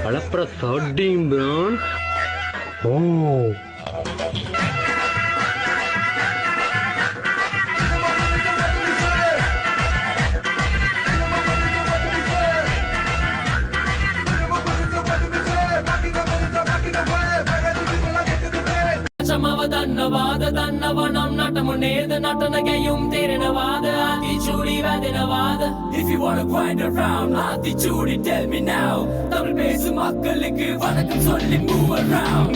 Alaprasad Brown. Oh. Dannavada Dannavanam Natamuneda Natanagayum Tirinavada Atichuri Vadinavada. If you wanna grind around Atichuri, tell me now. Tamil பேசும் மக்களுக்கு வணக்கம் சொல்லி move around.